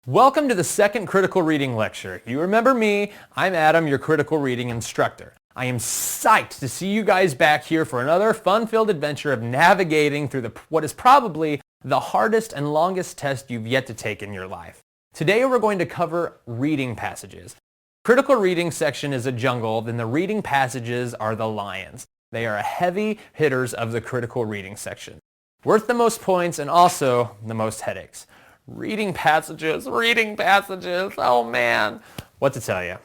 Welcome to the second critical reading lecture. You remember me, I'm Adam, your critical reading instructor. I am psyched to see you guys back here for another fun-filled adventure of navigating through what is probably the hardest and longest test you've yet to take in your life. Today we're going to cover reading passages. Critical reading section is a jungle, then the reading passages are the lions. They are heavy hitters of the critical reading section. Worth the most points and also the most headaches. Reading passages, oh man. What to tell you?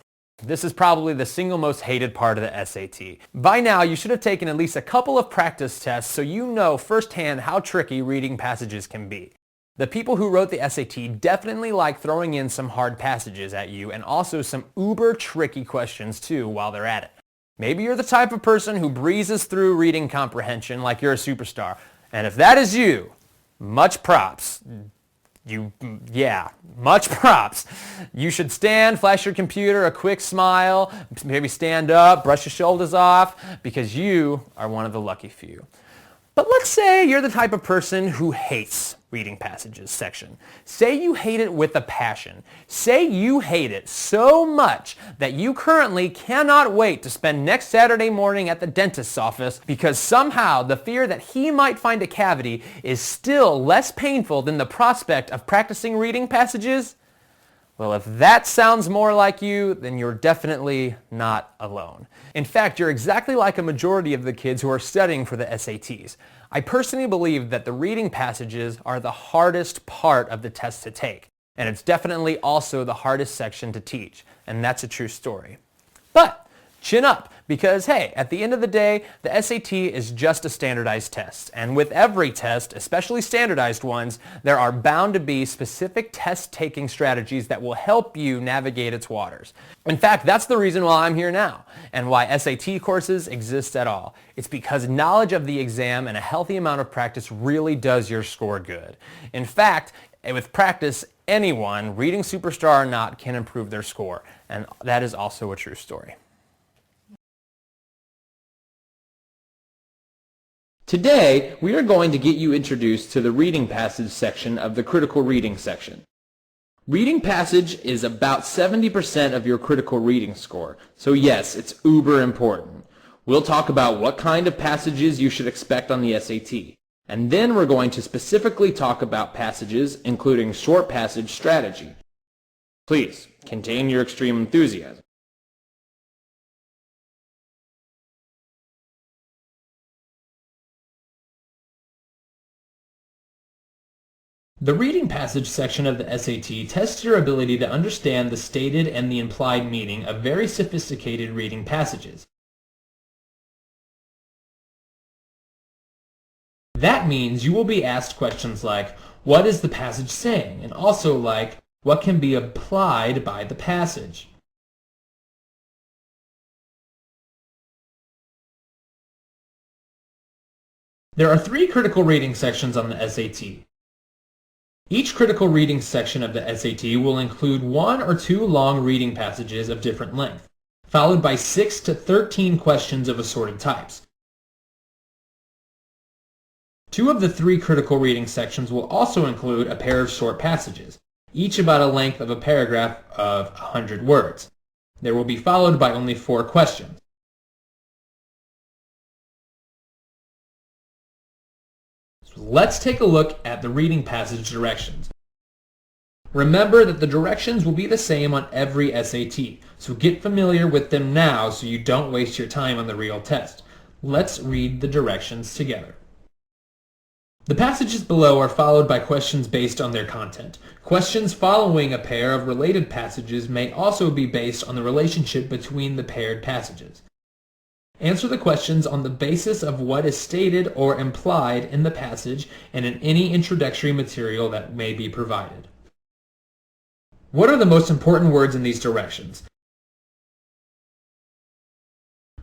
This is probably the single most hated part of the SAT. By now, you should have taken at least a couple of practice tests so you know firsthand how tricky reading passages can be. The people who wrote the SAT definitely like throwing in some hard passages at you and also some uber tricky questions too while they're at it. Maybe you're the type of person who breezes through reading comprehension like you're a superstar. And if that is you, much props. Much props. You should stand, flash your computer, a quick smile, maybe stand up, brush your shoulders off, because you are one of the lucky few. But let's say you're the type of person who hates reading passages section. Say you hate it with a passion. Say you hate it so much that you currently cannot wait to spend next Saturday morning at the dentist's office because somehow the fear that he might find a cavity is still less painful than the prospect of practicing reading passages. Well, if that sounds more like you, then you're definitely not alone. In fact, you're exactly like a majority of the kids who are studying for the SATs. I personally believe that the reading passages are the hardest part of the test to take, and it's definitely also the hardest section to teach, and that's a true story. But chin up, because hey, at the end of the day, the SAT is just a standardized test. And with every test, especially standardized ones, there are bound to be specific test-taking strategies that will help you navigate its waters. In fact, that's the reason why I'm here now, and why SAT courses exist at all. It's because knowledge of the exam and a healthy amount of practice really does your score good. In fact, with practice, anyone, reading superstar or not, can improve their score. And that is also a true story. Today, we are going to get you introduced to the reading passage section of the critical reading section. Reading passage is about 70% of your critical reading score, so yes, it's uber important. We'll talk about what kind of passages you should expect on the SAT, and then we're going to specifically talk about passages, including short passage strategy. Please, contain your extreme enthusiasm. The reading passage section of the SAT tests your ability to understand the stated and the implied meaning of very sophisticated reading passages. That means you will be asked questions like, what is the passage saying? And also like, what can be applied by the passage? There are 3 critical reading sections on the SAT. Each critical reading section of the SAT will include 1 or 2 long reading passages of different length, followed by 6 to 13 questions of assorted types. 2 of the 3 critical reading sections will also include a pair of short passages, each about a length of a paragraph of 100 words. They will be followed by only 4 questions. Let's take a look at the reading passage directions. Remember that the directions will be the same on every SAT, so get familiar with them now so you don't waste your time on the real test. Let's read the directions together. The passages below are followed by questions based on their content. Questions following a pair of related passages may also be based on the relationship between the paired passages. Answer the questions on the basis of what is stated or implied in the passage and in any introductory material that may be provided. What are the most important words in these directions?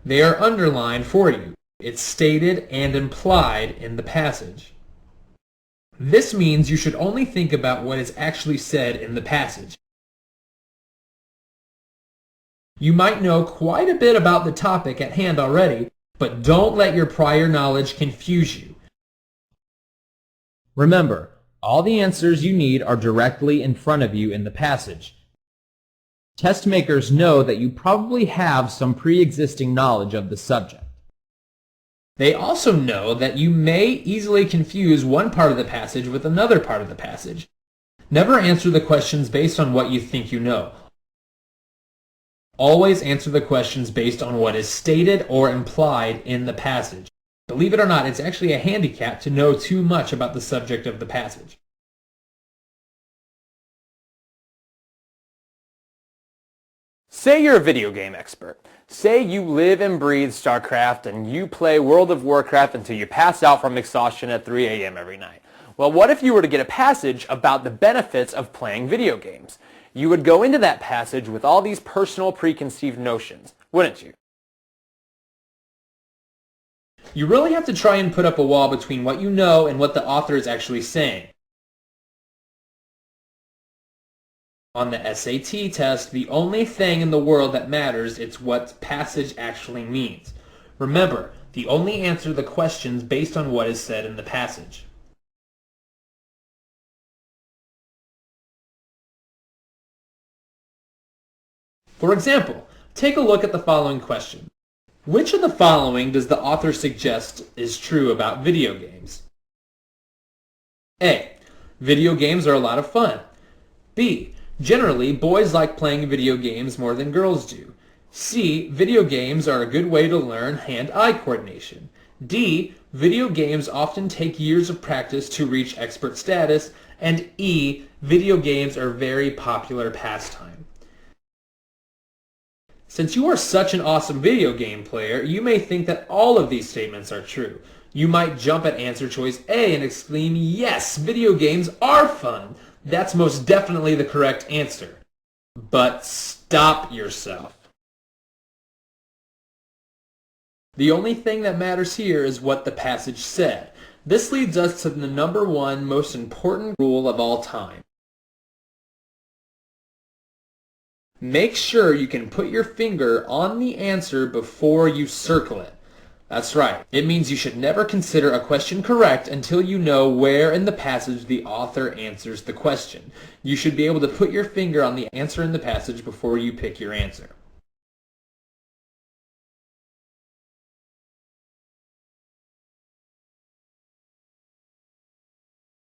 They are underlined for you. It's stated and implied in the passage. This means you should only think about what is actually said in the passage. You might know quite a bit about the topic at hand already, but don't let your prior knowledge confuse you. Remember, All the answers you need are directly in front of you in the passage. Test makers know that you probably have some pre-existing knowledge of the subject. They also know that you may easily confuse one part of the passage with another part of the passage. Never answer the questions based on what you think you know. Always answer the questions based on what is stated or implied in the passage. Believe it or not, it's actually a handicap to know too much about the subject of the passage. Say you're a video game expert. Say you live and breathe StarCraft and you play World of Warcraft until you pass out from exhaustion at 3 a.m. every night. Well, what if you were to get a passage about the benefits of playing video games? You would go into that passage with all these personal preconceived notions, wouldn't you? You really have to try and put up a wall between what you know and what the author is actually saying. On the SAT test, the only thing in the world that matters is what passage actually means. Remember, the only answer the questions based on what is said in the passage. For example, take a look at the following question. Which of the following does the author suggest is true about video games? A. Video games are a lot of fun. B. Generally, boys like playing video games more than girls do. C. Video games are a good way to learn hand-eye coordination. D. Video games often take years of practice to reach expert status. And E. Video games are a very popular pastime. Since you are such an awesome video game player, you may think that all of these statements are true. You might jump at answer choice A and exclaim, "Yes, video games are fun. That's most definitely the correct answer." But stop yourself. The only thing that matters here is what the passage said. This leads us to the number one most important rule of all time. Make sure you can put your finger on the answer before you circle it. That's right. It means you should never consider a question correct until you know where in the passage the author answers the question. You should be able to put your finger on the answer in the passage before you pick your answer.